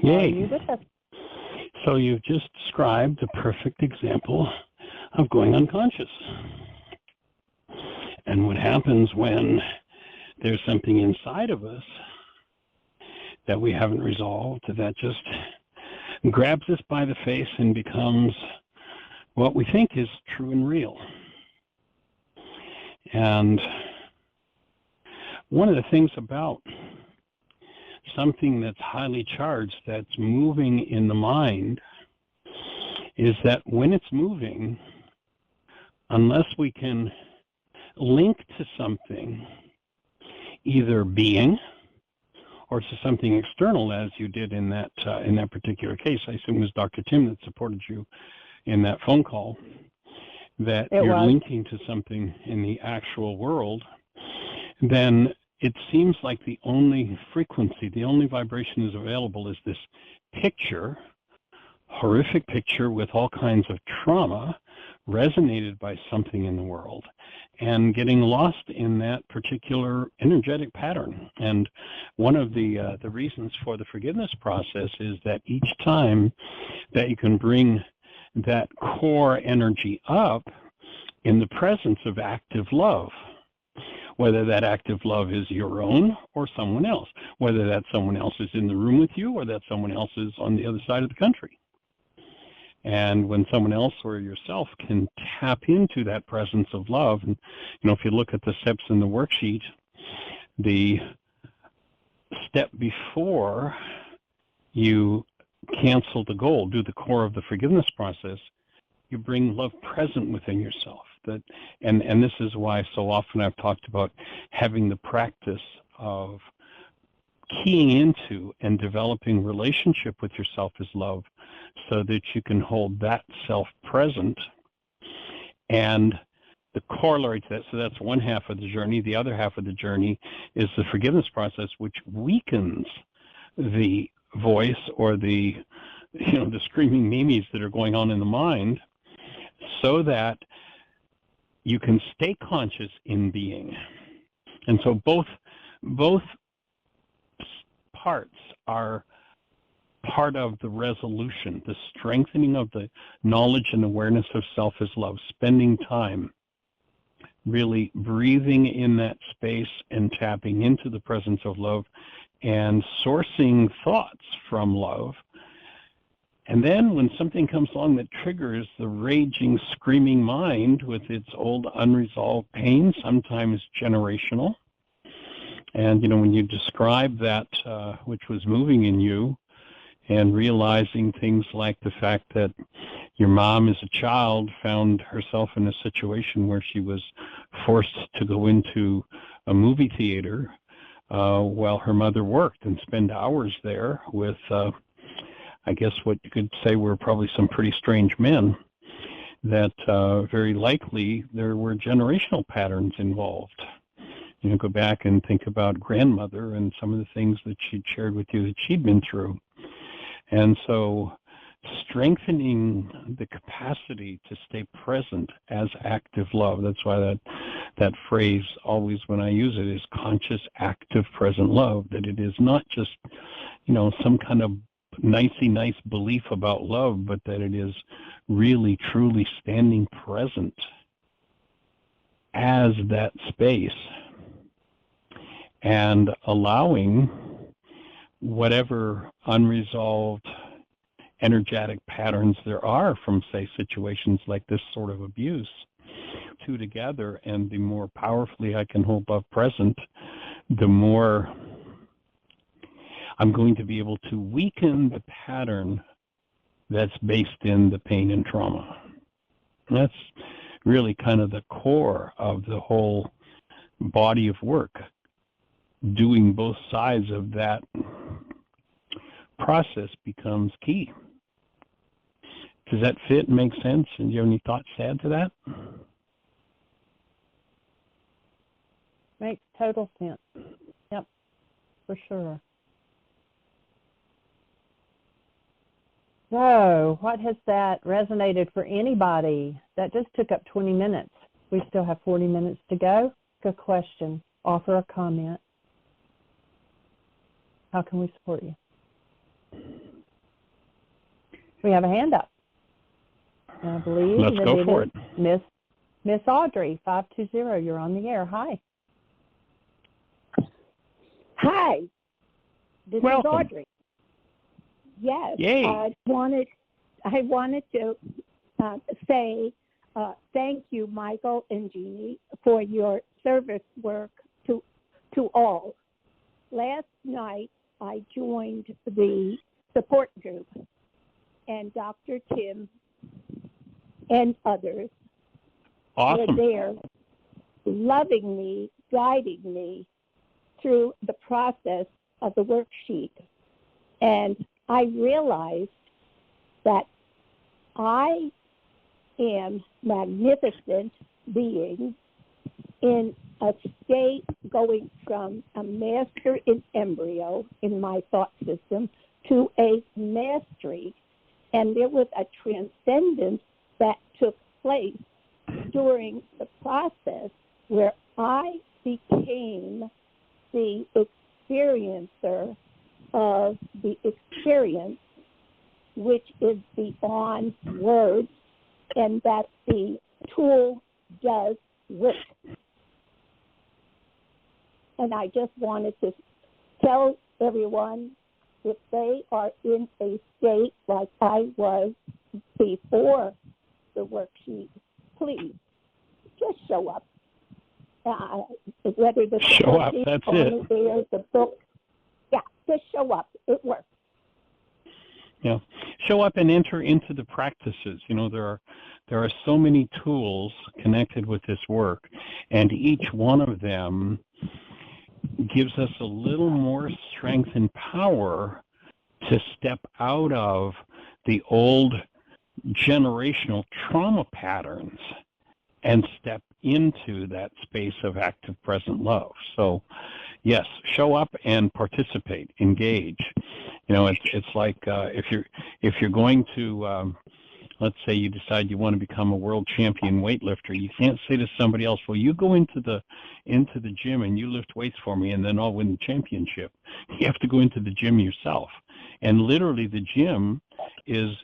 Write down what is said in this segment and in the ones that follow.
Yay. You did. So you've just described a perfect example of going unconscious. And what happens when there's something inside of us that we haven't resolved that just grabs us by the face and becomes what we think is true and real. And one of the things about something that's highly charged, that's moving in the mind, is that when it's moving, unless we can link to something, either being or to something external, as you did in that particular case, I assume it was Dr. Tim that supported you in that phone call, that you're linking to something in the actual world, then it seems like the only frequency, the only vibration is available is this picture, horrific picture with all kinds of trauma, resonated by something in the world, and getting lost in that particular energetic pattern. And one of the reasons for the forgiveness process is that each time that you can bring that core energy up in the presence of active love, whether that active love is your own or someone else, whether that someone else is in the room with you or that someone else is on the other side of the country. And when someone else or yourself can tap into that presence of love, and if you look at the steps in the worksheet, the step before you cancel the goal, do the core of the forgiveness process, you bring love present within yourself. And this is why so often I've talked about having the practice of keying into and developing relationship with yourself as love, so that you can hold that self present. And the corollary to that, so that's one half of the journey. The other half of the journey is the forgiveness process, which weakens the voice or the screaming memes that are going on in the mind, so that you can stay conscious in being. And so both parts are part of the resolution, the strengthening of the knowledge and awareness of self as love, spending time really breathing in that space and tapping into the presence of love and sourcing thoughts from love. And then when something comes along that triggers the raging, screaming mind with its old unresolved pain, sometimes generational, and when you describe that which was moving in you, and realizing things like the fact that your mom as a child found herself in a situation where she was forced to go into a movie theater while her mother worked and spend hours there with I guess what you could say were probably some pretty strange men, that very likely there were generational patterns involved. Go back and think about grandmother and some of the things that she'd shared with you that she'd been through. And so strengthening the capacity to stay present as active love, that's why that phrase always when I use it is conscious, active, present love, that it is not just, some kind of nicey nice belief about love, but that it is really truly standing present as that space and allowing whatever unresolved energetic patterns there are from, say, situations like this sort of abuse, two together, and the more powerfully I can hold love present, the more I'm going to be able to weaken the pattern that's based in the pain and trauma. And that's really kind of the core of the whole body of work, doing both sides of that process becomes key. Does that fit and make sense? And do you have any thoughts to add to that? Makes total sense. Yep, for sure. So, what has that resonated for anybody? That just took up 20 minutes. We still have 40 minutes to go. Good question. Offer a comment. How can we support you? We have a hand up. And I believe Let's that go for is it. Miss Audrey, 520. You're on the air. Hi. Hi, this Welcome. is Audrey. Yes, Yay. I wanted to say thank you, Michael and Jeannie, for your service work to all. Last night, I joined the support group, and Dr. Tim and others Awesome. were there loving me, guiding me through the process of the worksheet. And I realized that I am magnificent being in a state going from a master in embryo in my thought system to a mastery. And there was a transcendence that took place during the process where I became the experiencer of the experience, which is beyond words, and that the tool does work. And I just wanted to tell everyone, if they are in a state like I was before the worksheet, please just show up. Whether the Show up, that's it. There, the book, yeah, just show up. It works. Yeah, show up and enter into the practices. You know, there are so many tools connected with this work, and each one of them gives us a little more strength and power to step out of the old generational trauma patterns and step into that space of active present love. So yes, show up and participate, engage. You know, it's like if you're going to let's say you decide you want to become a world champion weightlifter, you can't say to somebody else, well, you go into the gym and you lift weights for me and then I'll win the championship. You have to go into the gym yourself. And literally the gym is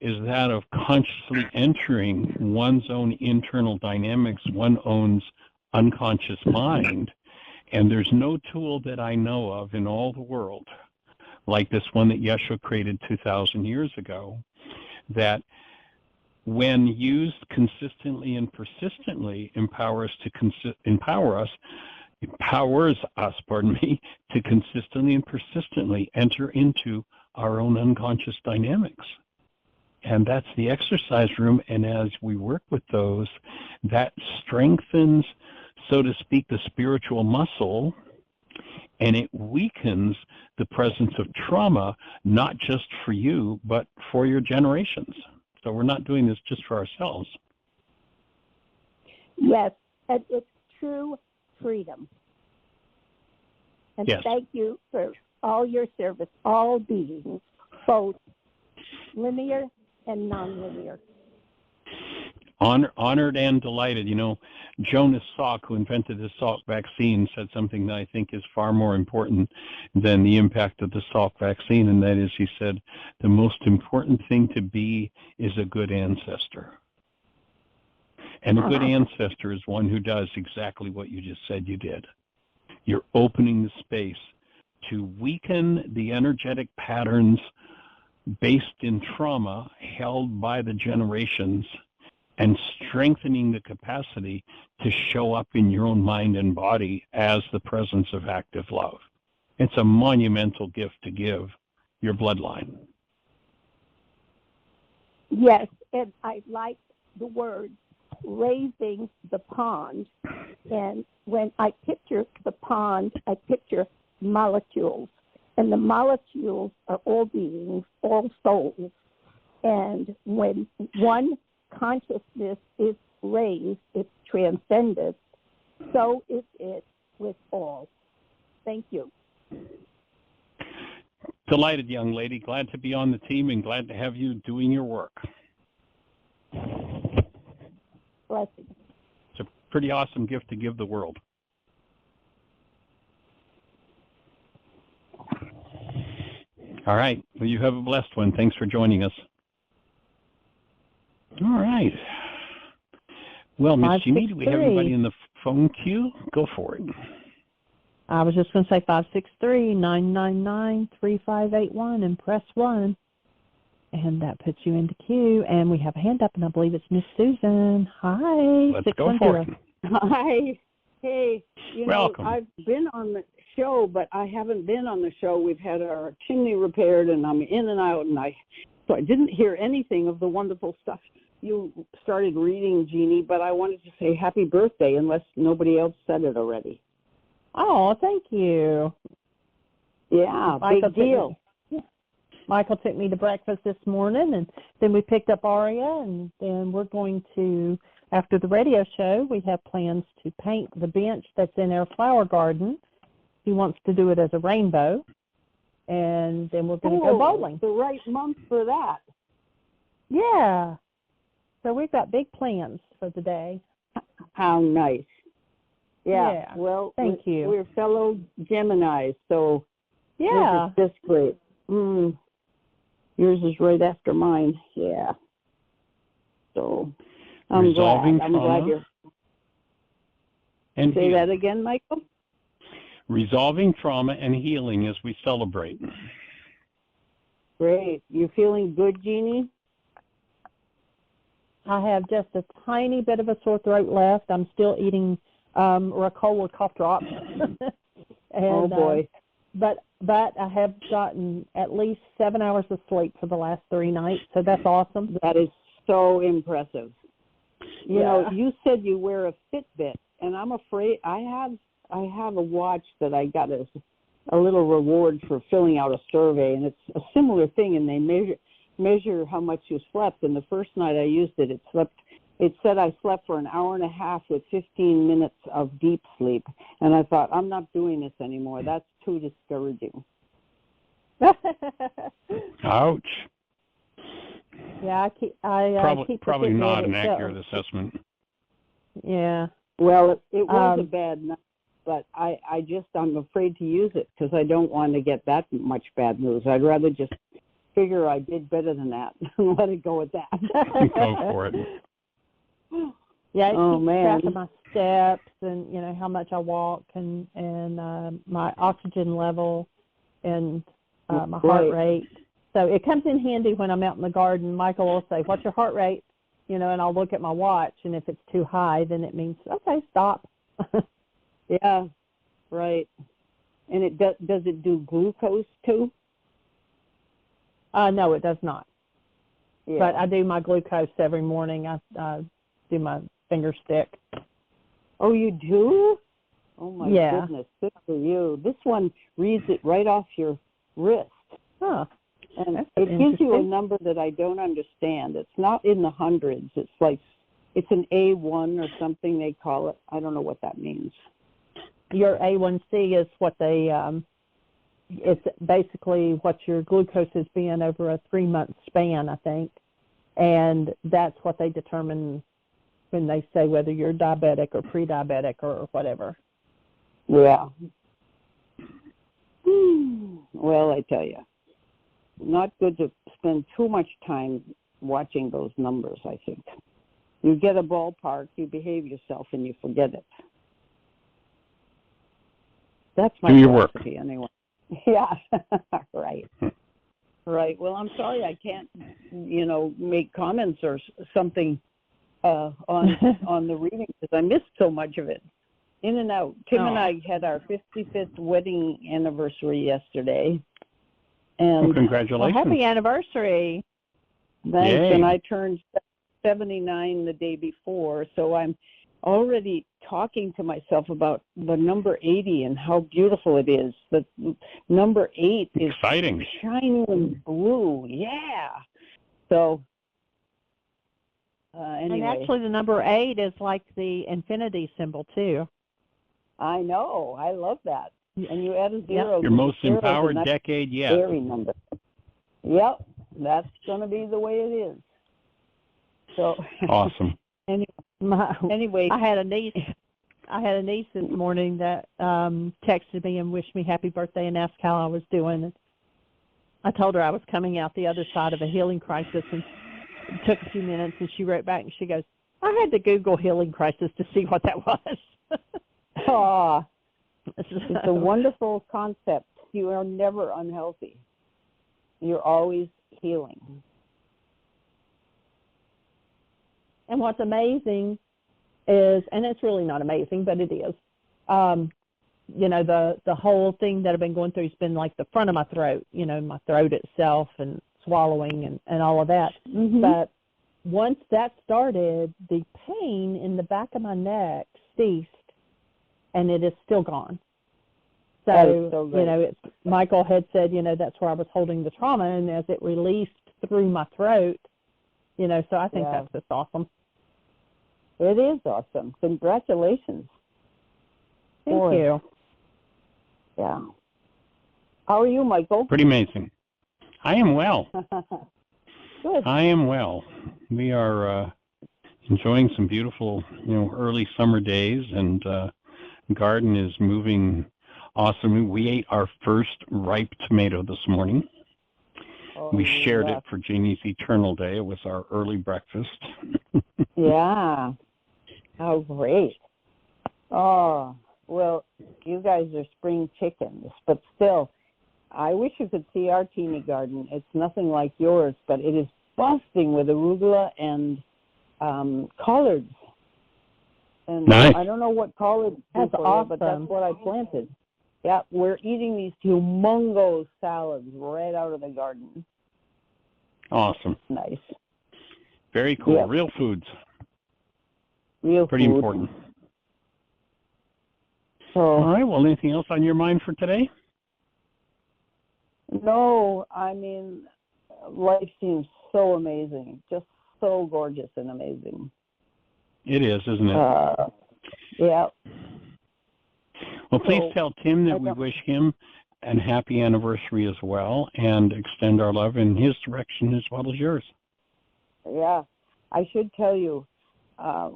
that of consciously entering one's own internal dynamics, one's own unconscious mind. And there's no tool that I know of in all the world like this one that Yeshua created 2,000 years ago, that when used consistently and persistently empowers us, to consistently and persistently enter into our own unconscious dynamics. And that's the exercise room. And as we work with those, that strengthens, so to speak, the spiritual muscle, and it weakens the presence of trauma, not just for you, but for your generations. So we're not doing this just for ourselves. Yes, and it's true freedom. And yes. Thank you for all your service, all beings, both linear and nonlinear. Honored and delighted. You know, Jonas Salk, who invented the Salk vaccine, said something that I think is far more important than the impact of the Salk vaccine, and that is, he said, the most important thing to be is a good ancestor. And a good ancestor is one who does exactly what you just said you did. You're opening the space to weaken the energetic patterns based in trauma held by the generations, and strengthening the capacity to show up in your own mind and body as the presence of active love. It's a monumental gift to give your bloodline. Yes, and I like the word raising the pond. And when I picture the pond, I picture molecules. And the molecules are all beings, all souls. And when one consciousness is raised, it's transcended, so is it with all. Thank you. Delighted, young lady. Glad to be on the team and glad to have you doing your work. Blessings. It's a pretty awesome gift to give the world. All right. Well, you have a blessed one. Thanks for joining us. All right. Well, Miss Jeannie, do we have 563. anybody in the phone queue? Go for it. I was just going to say 563-999-3581 and press 1. And that puts you into queue. And we have a hand up, and I believe it's Miss Susan. Hi. Let's go for it. Hi. Hey, Welcome. I've been on the show, but I haven't been on the show. We've had our chimney repaired, and I'm in and out, so I didn't hear anything of the wonderful stuff you started reading, Jeannie, but I wanted to say happy birthday, unless nobody else said it already. Oh, thank you. Yeah, Michael big deal. Michael took me to breakfast this morning, and then we picked up Aria, and then we're going to, after the radio show, we have plans to paint the bench that's in our flower garden. He wants to do it as a rainbow, and then we're going to go bowling. The right month for that. Yeah. So we've got big plans for the day. How nice. Yeah. Well, thank you. We're fellow Geminis, so yeah, this is just great. Yours is right after mine. Yeah. So I'm glad you're. And say healing. that again, Michael. Resolving trauma and healing as we celebrate. Great. You feeling good, Jeannie? I have just a tiny bit of a sore throat left. I'm still eating Ricola cough drops. And, oh boy! But I have gotten at least 7 hours of sleep for the last 3 nights, so that's awesome. That is so impressive. You know, you said you wear a Fitbit, and I'm afraid I have a watch that I got as a little reward for filling out a survey, and it's a similar thing, and they measure how much you slept. And the first night I used it, it said I slept for an hour and a half with 15 minutes of deep sleep. And I thought, I'm not doing this anymore. That's too discouraging. Ouch. Yeah, I keep probably not an itself. accurate assessment. Yeah. Well, it was a bad night, but I'm afraid to use it because I don't want to get that much bad news. I'd rather just figure I did better than that and let it go at that. Go for it. Yeah, it keeps track of my steps and, you know, how much I walk and my oxygen level and my heart rate. So it comes in handy when I'm out in the garden. Michael will say, "What's your heart rate?" You know, and I'll look at my watch, and if it's too high, then it means, okay, stop. Yeah, right. And it does it do glucose too? No, it does not. Yeah. But I do my glucose every morning. I do my finger stick. Oh, you do? Oh, my goodness. Good for you. This one reads it right off your wrist. Huh. And it gives you a number that I don't understand. It's not in the hundreds. It's like, it's an A1 or something they call it. I don't know what that means. Your A1C is what they, it's basically what your glucose has been over a 3-month span, I think. And that's what they determine when they say whether you're diabetic or pre-diabetic or whatever. Yeah. Well, I tell you, not good to spend too much time watching those numbers, I think. You get a ballpark, you behave yourself, and you forget it. That's my philosophy, anyway. Yeah, right. Right. Well, I'm sorry I can't, make comments or something on the reading because I missed so much of it. In and out. Tim and I had our 55th wedding anniversary yesterday. And congratulations. Well, happy anniversary. Thanks. Yay. And I turned 79 the day before, so I'm already talking to myself about the number 80 and how beautiful it is. The number 8 is exciting, shiny and blue. Yeah. So anyway. And actually the number 8 is like the infinity symbol too. I know. I love that. And you add a 0. Your most empowered decade yet. Scary number. Yep. That's going to be the way it is. So awesome. Anyway, I had a niece this morning that texted me and wished me happy birthday and asked how I was doing. I told her I was coming out the other side of a healing crisis, and took a few minutes, and she wrote back, and she goes, I had to Google healing crisis to see what that was. Oh, it's a wonderful concept. You are never unhealthy. You're always healing. And what's amazing is, and it's really not amazing, but it is, you know, the whole thing that I've been going through has been like the front of my throat, you know, my throat itself and swallowing and all of that. Mm-hmm. But once that started, the pain in the back of my neck ceased, and it is still gone. So you know, Michael had said, you know, that's where I was holding the trauma, and as it released through my throat, you know, so I think that's just awesome. It is awesome. Congratulations. Thank you. Yeah. How are you, Michael? Pretty amazing. I am well. Good. I am well. We are enjoying some beautiful, you know, early summer days, and garden is moving awesome. We ate our first ripe tomato this morning. Oh, we shared it for Jeannie's Eternal Day. It was our early breakfast. Yeah. How great. Oh, well, you guys are spring chickens, but still, I wish you could see our teeny garden. It's nothing like yours, but it is busting with arugula and collards. And nice. I don't know what collards do for you, but that's what I planted. Yeah, we're eating these humongous salads right out of the garden. Awesome. Nice. Very cool. Yep. Real foods. Real Pretty food. important. So, all right. Well, anything else on your mind for today? No, I mean, life seems so amazing, just so gorgeous and amazing. It is, isn't it? Yeah. Well, please tell Tim that we wish him a happy anniversary as well, and extend our love in his direction as well as yours. Yeah, I should tell you, I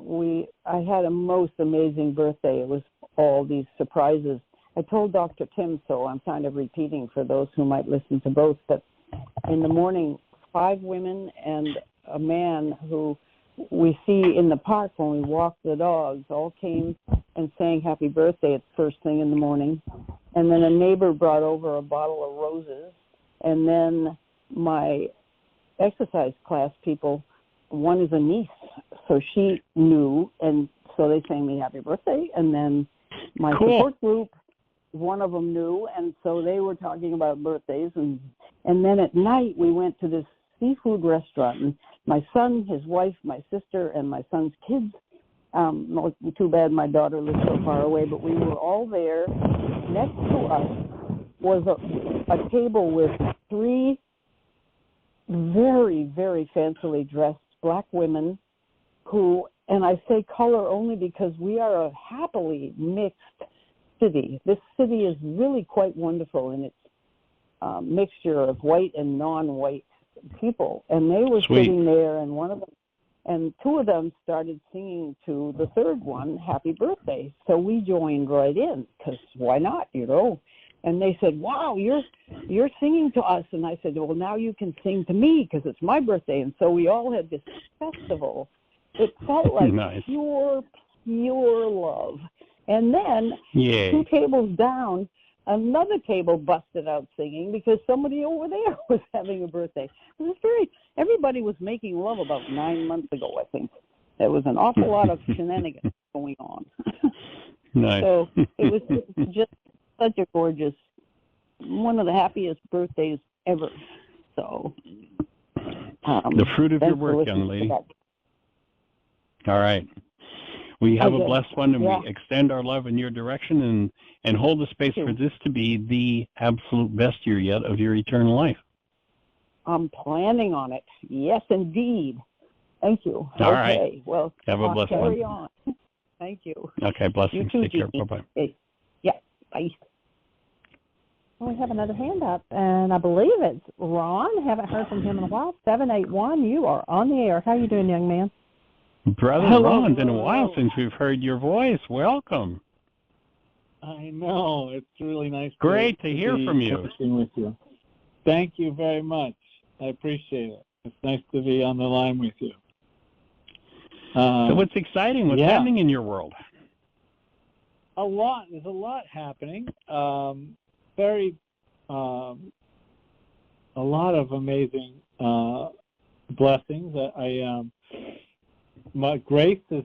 had a most amazing birthday. It was all these surprises. I told Dr. Tim, so I'm kind of repeating for those who might listen to both, but in the morning, 5 women and a man who we see in the park when we walk the dogs all came and sang happy birthday at first thing in the morning. And then a neighbor brought over a bottle of roses. And then my exercise class people, one is a niece, so she knew, and so they sang me happy birthday. And then my support group, one of them knew, and so they were talking about birthdays. And then at night we went to this seafood restaurant, and my son, his wife, my sister, and my son's kids, too bad my daughter lives so far away, but we were all there. Next to us was a table with 3 very, very fancily dressed black women who, and I say color only because we are a happily mixed city. This city is really quite wonderful in its mixture of white and non-white people. And they were sitting there, and one of them, and 2 of them started singing to the third one, happy birthday. So we joined right in, because why not, you know? And they said, wow, you're singing to us. And I said, well, now you can sing to me because it's my birthday. And so we all had this festival. It felt like pure love. And then 2 tables down, another table busted out singing because somebody over there was having a birthday. It was everybody was making love about 9 months ago, I think. There was an awful lot of shenanigans going on. Nice. So it was just such a gorgeous, one of the happiest birthdays ever. So the fruit of your work, young lady. All right. We have a blessed one, and we extend our love in your direction and hold the space for this to be the absolute best year yet of your eternal life. I'm planning on it. Yes, indeed. Thank you. All right. Well, have a blessed carry one. On. Thank you. Okay, blessings. You too, take care. Bye-bye. Okay. Yeah, bye. Well, we have another hand up, and I believe it's Ron. Haven't heard from him in a while. 781, you are on the air. How are you doing, young man? Brother Ron, been a while since we've heard your voice. Welcome. I know. It's really nice to hear from you. With you. Thank you very much. I appreciate it. It's nice to be on the line with you. So what's exciting? What's happening in your world? A lot. There's a lot happening. Very, a lot of amazing blessings. My Grace is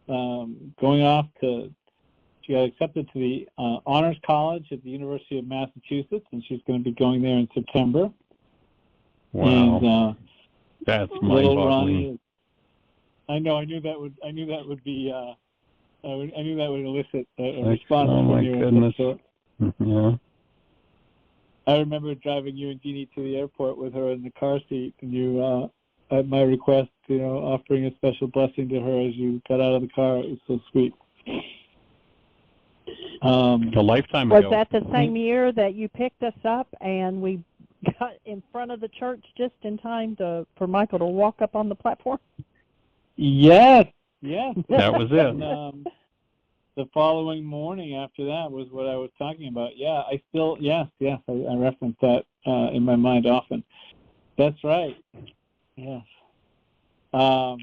going off to. She got accepted to the Honors College at the University of Massachusetts, and she's going to be going there in September. Wow, and, that's mind-boggling. I know. I knew that would be. I knew that would elicit a response from you. Oh my goodness! Yeah. I remember driving you and Jeannie to the airport with her in the car seat, and you, at my request, offering a special blessing to her as you got out of the car. It was so sweet. A lifetime was ago. that the same year that you picked us up and we got in front of the church just in time for Michael to walk up on the platform? Yes. That was it. And, the following morning after that was what I was talking about. Yeah, I reference that in my mind often. That's right. Yes. And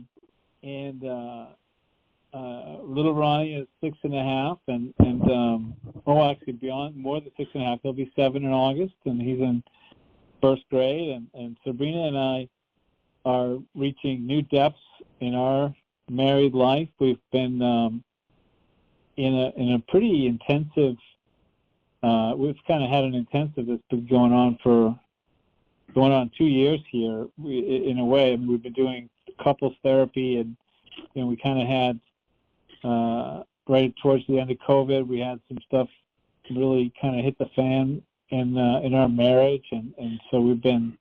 little Ronnie is 6.5, and actually beyond more than 6.5. He'll be 7 in August, and he's in first grade. And Sabrina and I are reaching new depths in our married life. We've been in a pretty intensive. We've kind of had an intensive that's been going on 2 years here. In a way, I mean, we've been doing couples therapy, and we kind of had right towards the end of COVID, we had some stuff really kind of hit the fan in our marriage, and so we've been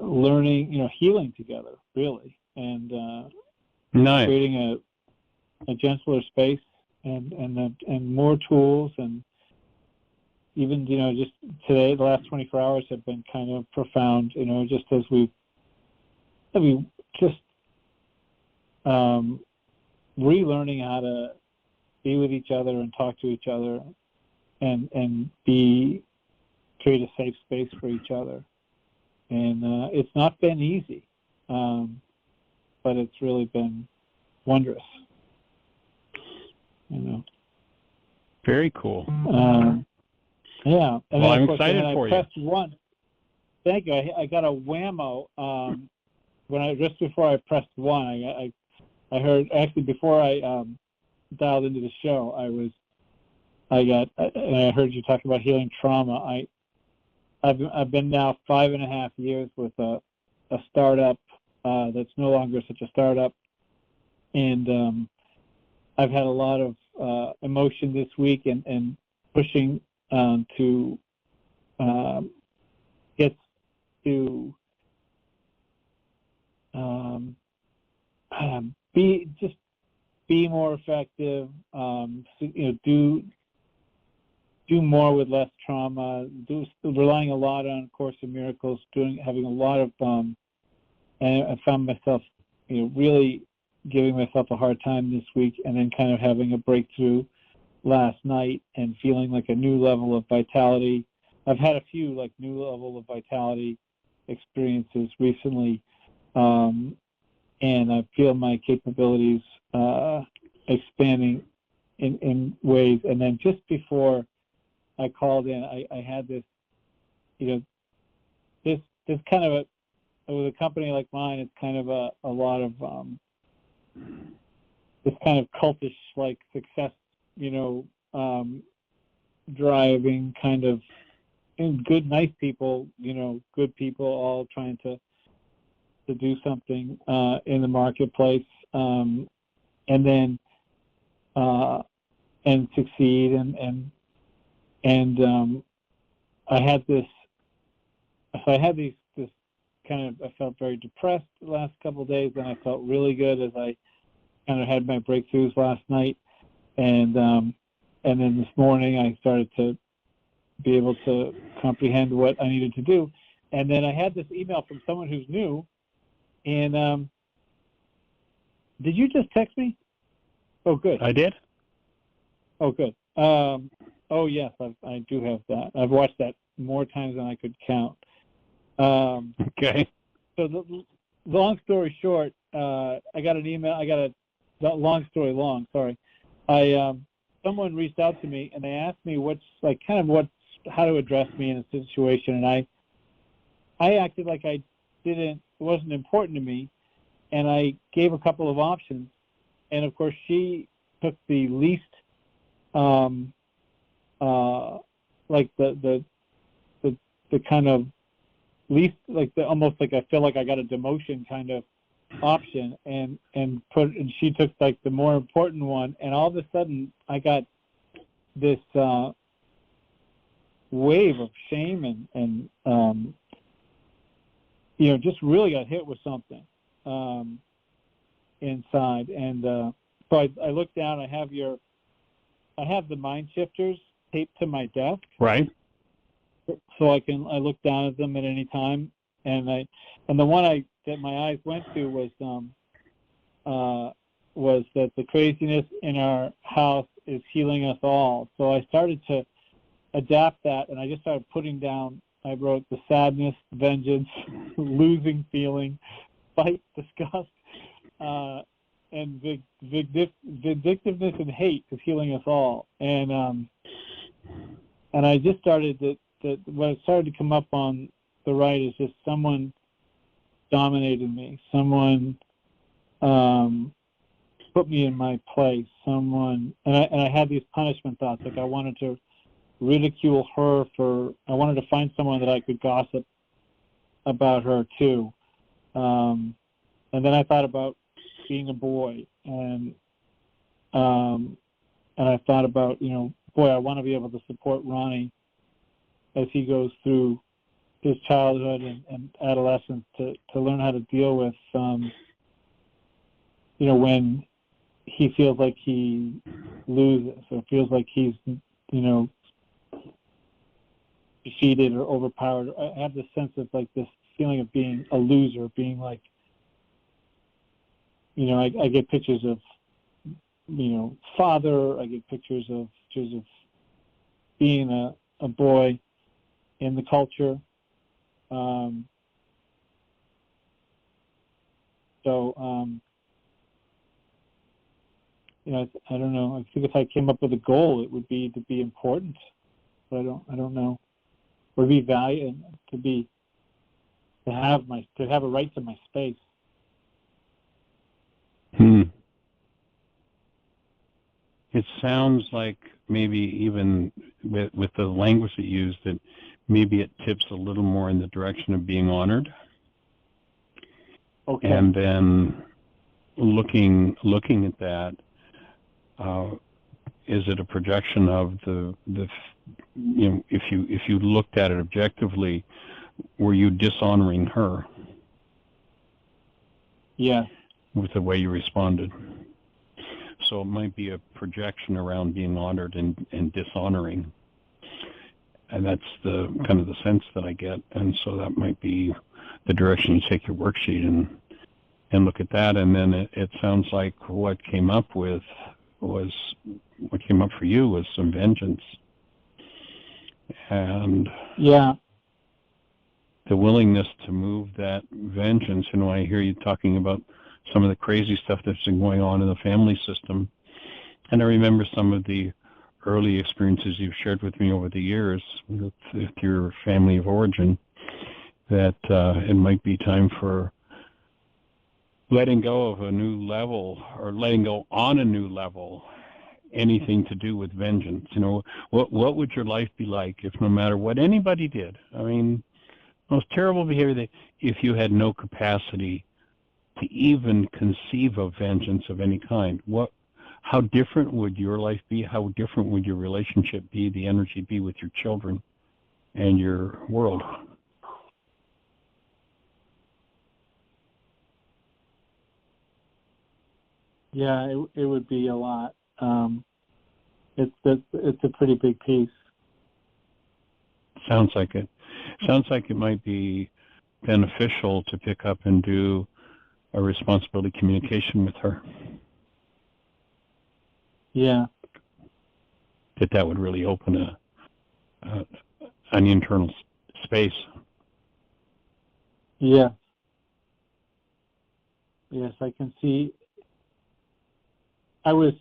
learning, healing together, really, and nice. creating a gentler space and more tools, and even just today, the last 24 hours have been kind of profound. Just as we just relearning how to be with each other and talk to each other, and create a safe space for each other. And it's not been easy, but it's really been wondrous. Very cool. Yeah. And well, then, I'm excited for you. Pressed one. Thank you. I got a whammo just before I pressed one. I heard, actually before I dialed into the show, I heard you talk about healing trauma. I've been now 5.5 years with a startup that's no longer such a startup, and I've had a lot of emotion this week and pushing to get to be more effective. Do more with less trauma. Relying a lot on Course in Miracles. Having a lot of and I found myself really giving myself a hard time this week, and then kind of having a breakthrough last night and feeling like a new level of vitality. I've had a few new level of vitality experiences recently, and I feel my capabilities expanding in ways. And then just before I called in, I had this, this kind of with a company like mine, it's kind of a lot of this kind of cultish success, driving kind of, and good, nice people, good people all trying to do something in the marketplace, and then and succeed, and I had this. So I had this kind of. I felt very depressed the last couple of days, and I felt really good as I kind of had my breakthroughs last night, and then this morning I started to be able to comprehend what I needed to do, and then I had this email from someone who's new, and did you just text me? Oh, good. I did. Oh, good. Oh, yes, I do have that. I've watched that more times than I could count. Okay. So the long story short, I got an email. Long story long. Sorry. Someone reached out to me and they asked me how to address me in a situation, and I acted like it wasn't important to me, and I gave a couple of options, and of course she took the least, like the kind of least, like almost like I feel like I got a demotion kind of option, and she took like the more important one, and all of a sudden I got this wave of shame and just really got hit with something inside, and so I looked down. I have the mind shifters taped to my desk, Right. so I look down at them at any time, and the one that my eyes went to was that the craziness in our house is healing us all. So I started to adapt that, and I just started putting down. I wrote the sadness, vengeance, losing feeling, fight, disgust, and vindictiveness and hate is healing us all. And I just started what started to come up on the right is just someone dominated me. Someone put me in my place. And I had these punishment thoughts, like I wanted to ridicule her I wanted to find someone that I could gossip about her too. And then I thought about being a boy, and I thought about, boy, I want to be able to support Ronnie as he goes through his childhood and adolescence to learn how to deal with, when he feels like he loses or feels like he's, defeated or overpowered. I have this sense of like this feeling of being a loser, being like, I get pictures of, father. I get pictures of being a boy in the culture. I don't know. I think if I came up with a goal, it would be to be important, but I don't know. Or be valued, to have a right to my space. It sounds like maybe even with the language that you used, that maybe it tips a little more in the direction of being honored. Okay. And then looking at that, is it a projection of the if you looked at it objectively, were you dishonoring her? Yeah. With the way you responded. So it might be a projection around being honored and dishonoring. And that's the kind of the sense that I get. And so that might be the direction you take your worksheet and look at that. And then it sounds like what came up for you was some vengeance. And yeah, the willingness to move that vengeance. I hear you talking about some of the crazy stuff that's been going on in the family system. And I remember some of the early experiences you've shared with me over the years with your family of origin, that it might be time for letting go of a new level, or letting go on a new level, anything to do with vengeance. What would your life be like if, no matter what anybody did, most terrible behavior, if you had no capacity to even conceive of vengeance of any kind? How different would your life be? How different would your relationship be, the energy be with your children and your world? Yeah, it would be a lot. It's a pretty big piece. Sounds like it. Sounds like it might be beneficial to pick up and do a responsibility communication with her. Yeah. That would really open an internal space. Yes. Yes, I can see. I was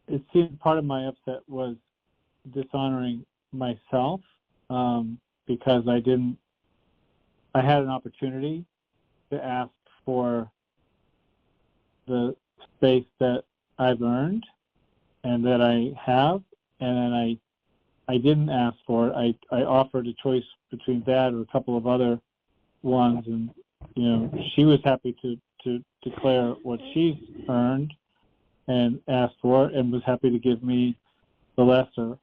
it seemed part of my upset was dishonoring myself, because I had an opportunity to ask for the space that I've earned and that I have, and then I didn't ask for it. I offered a choice between that or a couple of other ones, and she was happy to declare what she's earned and asked for, and was happy to give me the lesser.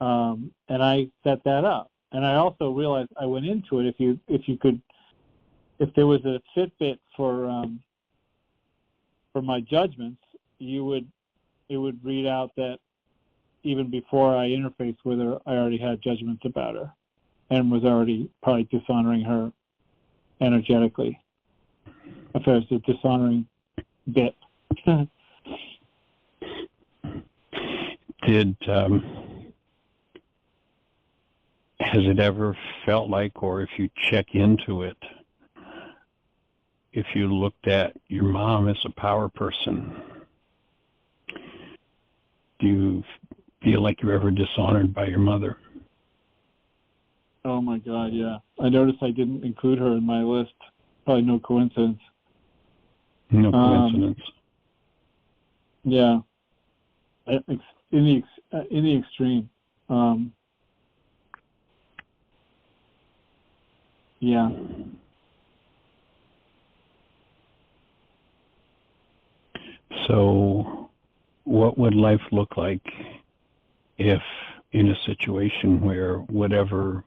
And I set that up. And I also realized I went into it, if there was a Fitbit for my judgments, it would read out that even before I interfaced with her, I already had judgments about her and was already probably dishonoring her energetically. If I was a dishonoring bit. Has it ever felt like, or if you check into it, if you looked at your mom as a power person, do you feel like you're ever dishonored by your mother? Oh my God, yeah. I noticed I didn't include her in my list. Probably no coincidence. No coincidence. Yeah. In the extreme. Yeah. So what would life look like if in a situation where whatever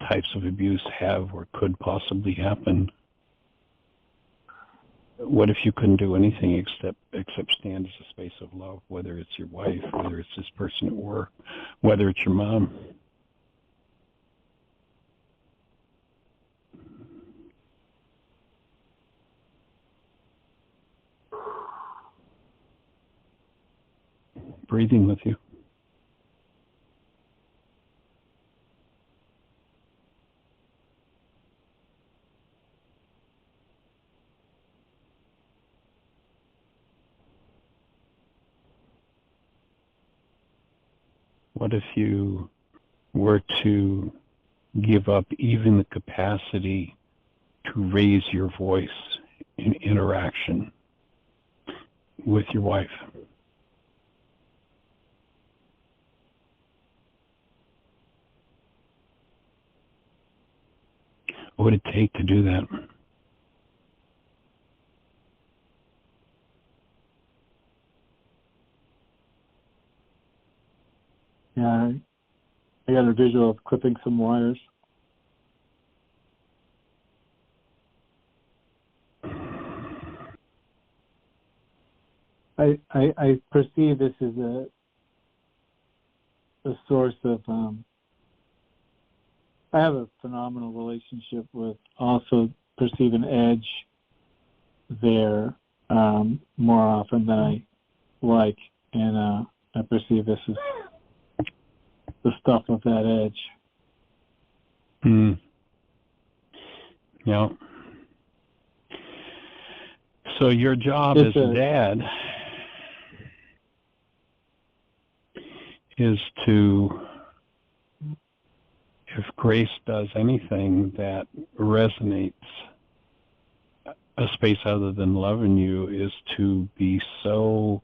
types of abuse have or could possibly happen, what if you couldn't do anything except stand as a space of love, whether it's your wife, whether it's this person at work, whether it's your mom? Breathing with you. What if you were to give up even the capacity to raise your voice in interaction with your wife? What would it take to do that? Yeah, I got a visual of clipping some wires. I perceive this as a source of, I have a phenomenal relationship with, also perceive an edge there more often than I like, and I perceive this as the stuff of that edge. Yeah. So your job as a dad is to, if Grace does anything that resonates, a space other than loving you, is to be so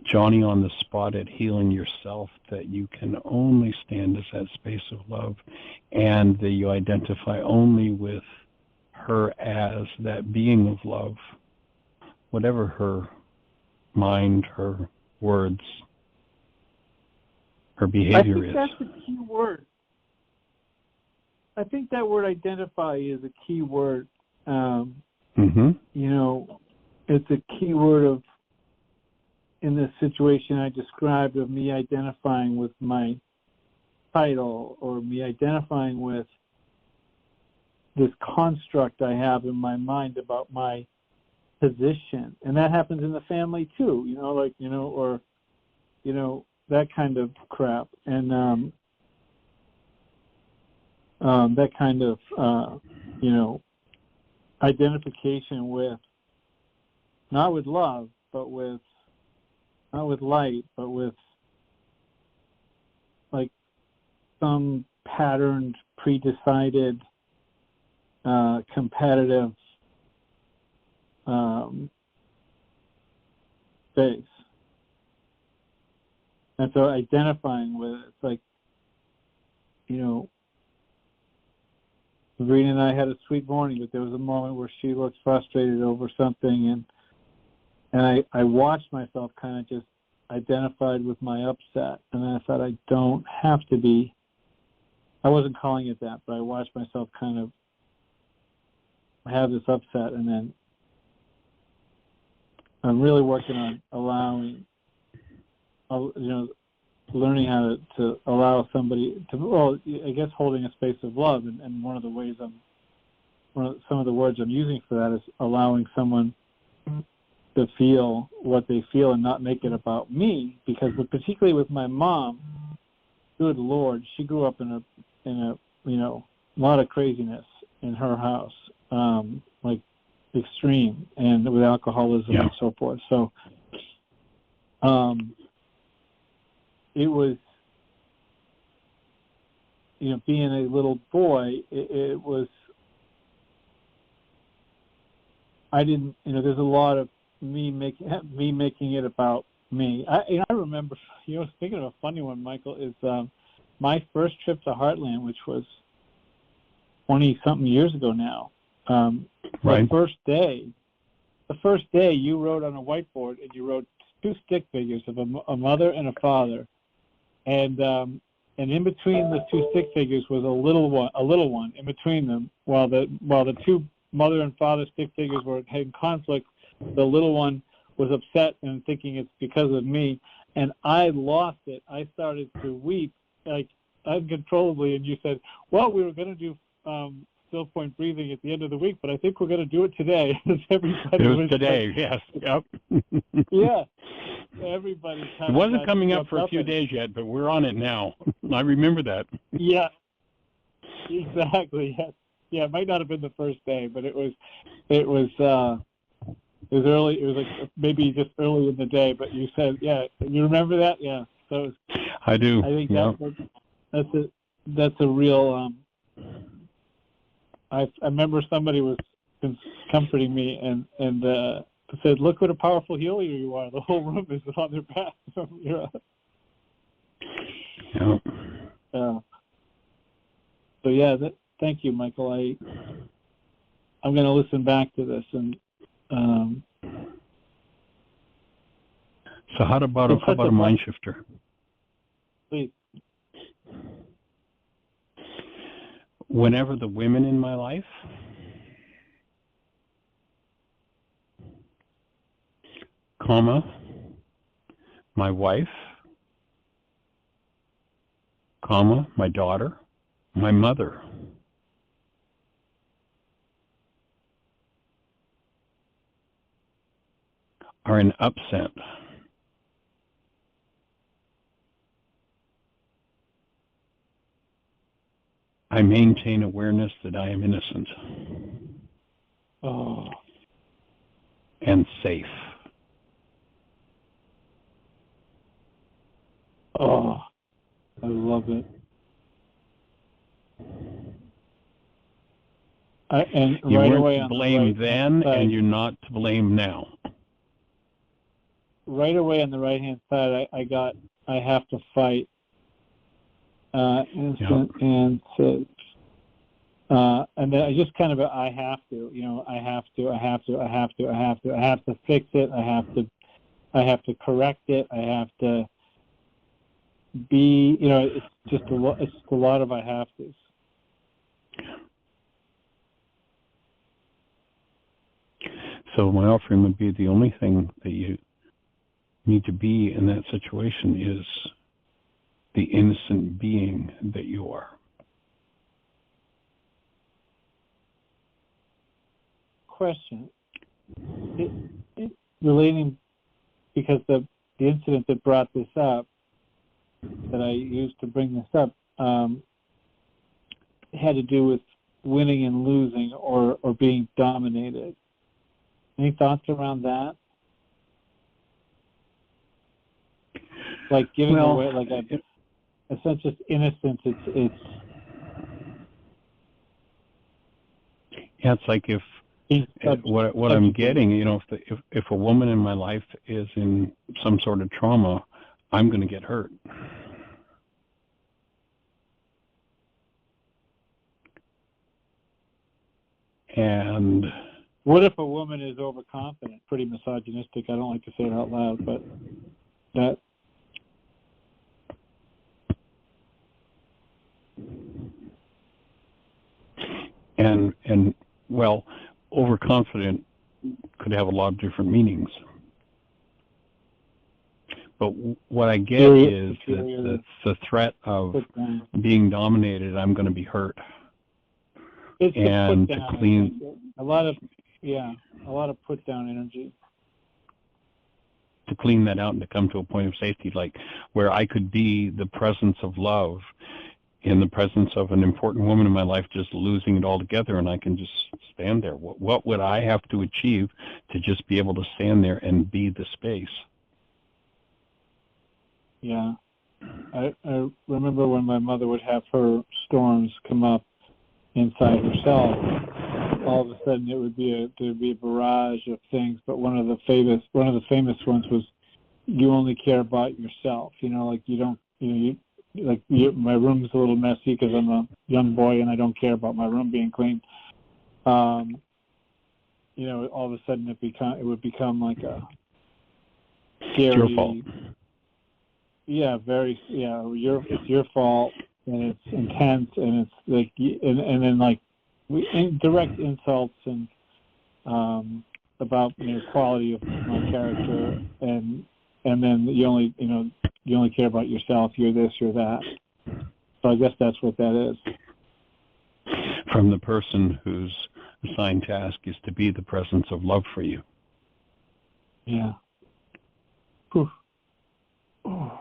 Johnny on the spot at healing yourself that you can only stand as that space of love, and that you identify only with her as that being of love, whatever her mind, her words, her behavior is. I think that's the key word. I think that word identify is a key word. It's a key word of, in this situation I described, of me identifying with my title, or me identifying with this construct I have in my mind about my position. And that happens in the family too, that kind of crap, and that kind of identification with, not with love, but with, not with light, but with like some patterned, pre-decided, competitive space. And so identifying with it, it's like, Sabrina and I had a sweet morning, but there was a moment where she looked frustrated over something, and I watched myself kind of just identified with my upset, and I thought, I don't have to be. I wasn't calling it that, but I watched myself kind of have this upset, and then I'm really working on allowing, learning how to allow somebody to, well, I guess holding a space of love, and one of the ways some of the words I'm using for that is allowing someone to feel what they feel and not make it about me, because particularly with my mom, good Lord, she grew up in a lot of craziness in her house, like extreme, and with alcoholism and so forth. So it was, being a little boy, it was, I didn't, there's a lot of me making it about me. I remember, thinking of a funny one, Michael, is my first trip to Heartland, which was 20-something years ago now. Right. The first day you wrote on a whiteboard, and you wrote two stick figures of a mother and a father, and in between the two stick figures was a little one in between them, while the two mother and father stick figures were in conflict. The little one was upset and thinking it's because of me, and I lost it. I started to weep like uncontrollably, and you said, well, we were going to do still point breathing at the end of the week, but I think we're going to do it today. Everybody it was today, like, yes. Yep. Yeah. Everybody it wasn't coming up for a few days yet, but we're on it now. I remember that. Yeah. Exactly. Yes. Yeah, it might not have been the first day, but it was early. It was like maybe just early in the day, but you said, yeah, you remember that? Yeah. So I do. I think that's a real, I remember somebody was comforting me and said, look what a powerful healer you are. The whole room is on their back. So yeah, thank you, Michael. I'm going to listen back to this, and so how about a mind shifter? Please. Whenever the women in my life my wife, my daughter, my mother, are in upset, I maintain awareness that I am innocent and safe. Oh, I love it. And you right weren't away to on blame the right then, side, and you're not to blame now. Right away on the right-hand side, I have to fight. Instant and safe. And then I just kind of, I have to fix it. I have to correct it. I have to be, it's just a lot of I have to. So my offering would be, the only thing that you need to be in that situation is the innocent being that you are. Question. Relating, because the incident that brought this up, that I used to bring this up had to do with winning and losing or being dominated. Any thoughts around that? Like giving away, like a sense of innocence. It's like what I'm getting, if a woman in my life is in some sort of trauma, I'm going to get hurt. And what if a woman is overconfident, pretty misogynistic? I don't like to say it out loud, but that. And well, overconfident could have a lot of different meanings. But what I get is that the threat of being dominated, I'm going to be hurt. It's and to down, clean a lot of put down energy. To clean that out and to come to a point of safety, like where I could be the presence of love in the presence of an important woman in my life, just losing it all together, and I can just stand there. What would I have to achieve to just be able to stand there and be the space? Yeah. I remember when my mother would have her storms come up inside herself, all of a sudden there'd be a barrage of things, but one of the famous ones was, you only care about yourself. Like you don't, my room's a little messy because I'm a young boy and I don't care about my room being clean. All of a sudden it would become like a scary. It's your fault. Yeah, it's your fault, and it's intense, and it's like, and then like direct insults and about quality of my character, and then you only care about yourself. You're this, you're that. So I guess that's what that is. From the person whose assigned task is to be the presence of love for you. Yeah. Whew. Oh.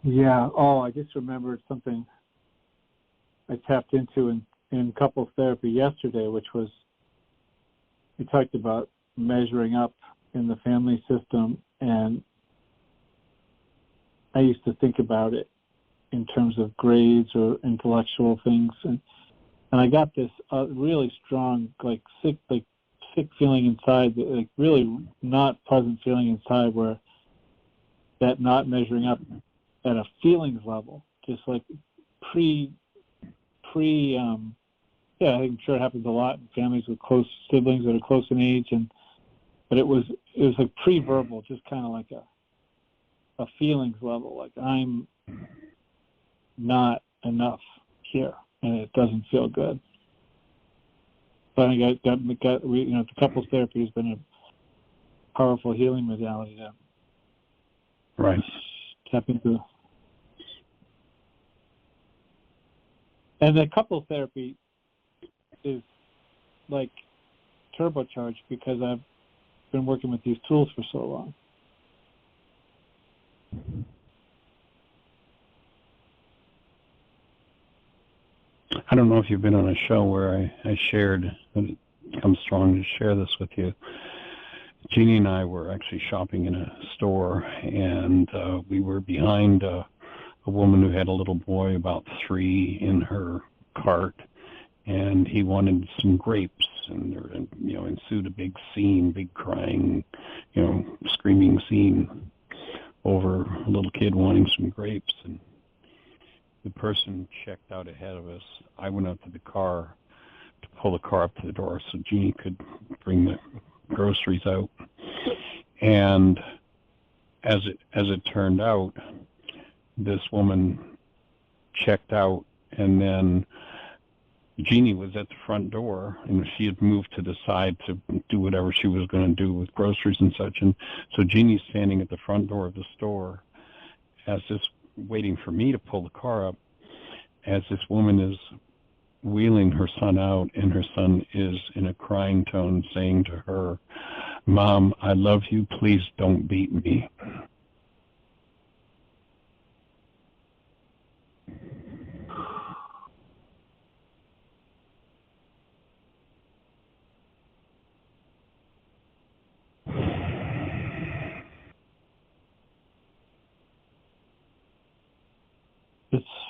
Yeah. Oh, I just remembered something I tapped into in couples therapy yesterday, which was, we talked about measuring up in the family system, and I used to think about it in terms of grades or intellectual things, and I got this really strong, sick feeling inside, like really not pleasant feeling inside, where that not measuring up at a feelings level, just like I'm sure it happens a lot in families with close siblings that are close in age, but it was like pre-verbal, just kind of like a feelings level, like I'm not enough here, and it doesn't feel good. But I think the couples therapy has been a powerful healing modality to right tap into. And the couples therapy is like turbocharged because I've been working with these tools for so long. I don't know if you've been on a show where I shared, I'm strong to share this with you. Jeannie and I were actually shopping in a store, and we were behind a woman who had a little boy about 3 in her cart, and he wanted some grapes, and there ensued a big scene, big crying, screaming scene over a little kid wanting some grapes. And the person checked out ahead of us. I went up to the car to pull the car up to the door so Jeannie could bring the groceries out. And as it turned out, this woman checked out, and then Jeannie was at the front door, and she had moved to the side to do whatever she was going to do with groceries and such. And so Jeannie's standing at the front door of the store waiting for me to pull the car up, as this woman is wheeling her son out, and her son is in a crying tone saying to her, "Mom, I love you. Please don't beat me."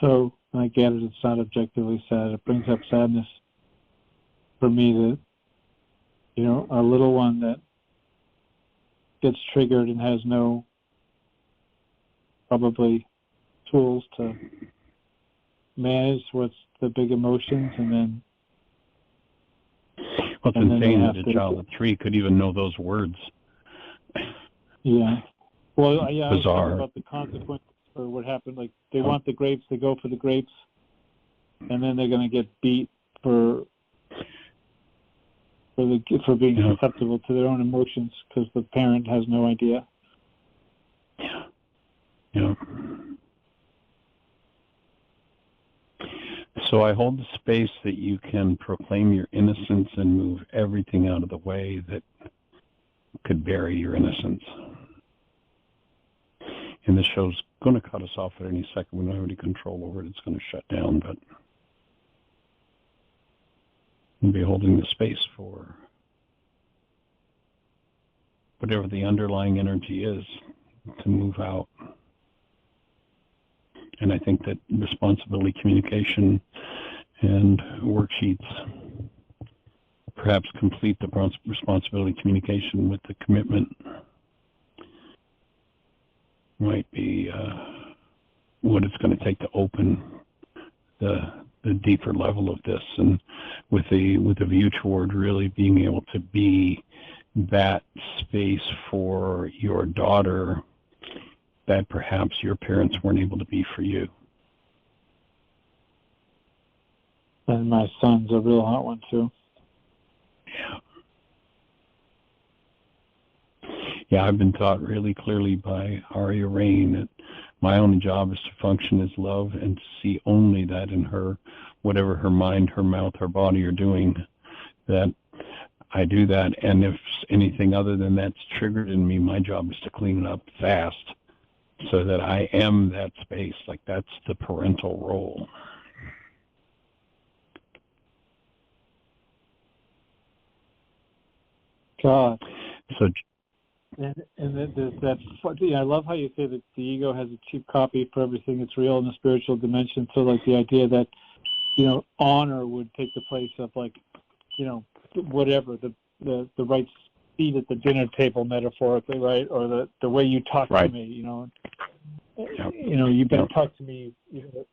So I get it. It's not objectively sad. It brings up sadness for me that, a little one that gets triggered and has no probably tools to manage what's the big emotions, and then well, it's insane that a child of 3 could even know those words. Yeah. Well, yeah, I was Bizarre. thinking about the consequences or what happened. Like, they want the grapes, they go for the grapes, and then they're going to get beat for being susceptible to their own emotions because the parent has no idea. Yeah. So I hold the space that you can proclaim your innocence and move everything out of the way that could bury your innocence. And this show's going to cut us off at any second. We don't have any control over it. It's going to shut down, but we'll be holding the space for whatever the underlying energy is to move out. And I think that responsibility communication and worksheets perhaps complete the responsibility communication with the commitment might be what it's going to take to open the deeper level of this, and with a view toward really being able to be that space for your daughter that perhaps your parents weren't able to be for you. And my son's a real hot one too. Yeah, I've been taught really clearly by Aria Rain that my only job is to function as love and to see only that in her, whatever her mind, her mouth, her body are doing, that I do that. And if anything other than that's triggered in me, my job is to clean it up fast so that I am that space. Like, that's the parental role. God. So, and there's that. I love how you say that the ego has a cheap copy for everything that's real in the spiritual dimension. So, like, the idea that honor would take the place of, like, whatever the right seat at the dinner table, metaphorically, right, or the way you talk to me. You better talk to me.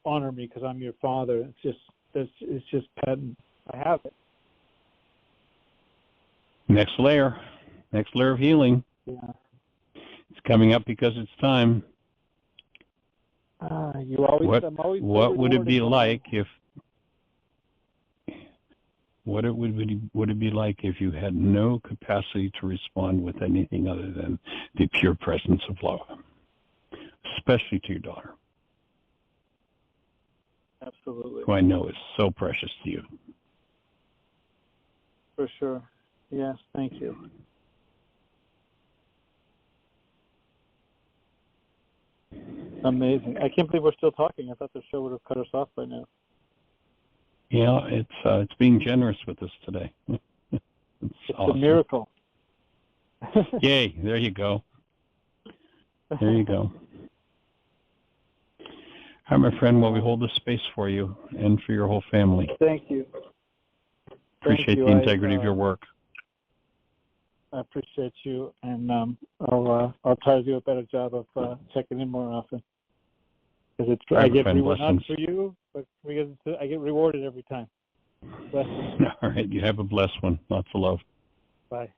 Honor me because I'm your father. It's just patent. I have it. Next layer of healing. Yeah. It's coming up because it's time. What would it be like if? What would it be like if you had no capacity to respond with anything other than the pure presence of love, especially to your daughter, Absolutely. who I know is so precious to you? For sure. Yes, thank you. Amazing. I can't believe we're still talking. I thought the show would have cut us off by now. Yeah, it's being generous with us today. It's awesome. A miracle. Yay, there you go. There you go. All right, my friend, well, we hold this space for you and for your whole family. Thank you. Appreciate the integrity of your work. I appreciate you, and I'll try to do a better job of checking in more often. Because I get rewarded, not for you, but because I get rewarded every time. Blessings. All right, you have a blessed one. Lots of love. Bye.